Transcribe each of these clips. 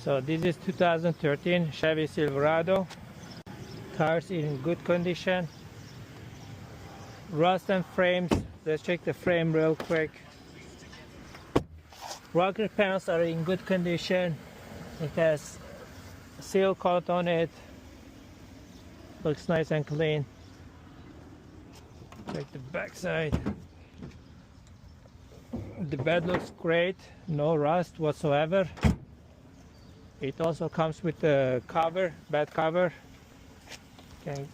So this is 2013 Chevy Silverado. Tires in good condition. Rust and frames. Let's check the frame real quick. Rocker panels are in good condition. It has seal coat on it. Looks nice and clean. Check the back side. The bed looks great. No rust whatsoever. It also comes with a cover, bed cover. Can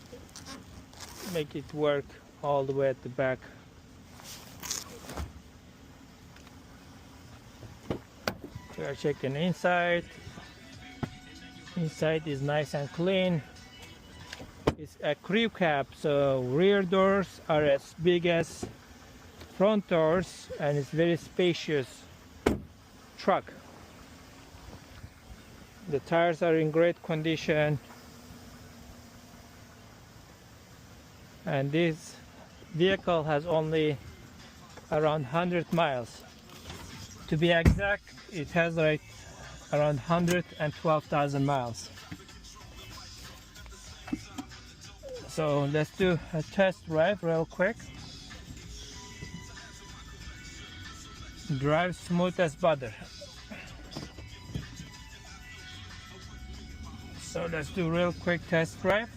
make it work all the way at the back. We are checking inside. Inside is nice and clean. It's a crew cab, so rear doors are as big as front doors, and it's very spacious truck. The tires are in great condition, and this vehicle has only around 100 miles. To be exact, it has like around 112,000 miles. So let's do a test drive real quick. Drive smooth as butter. So let's do real quick test drive.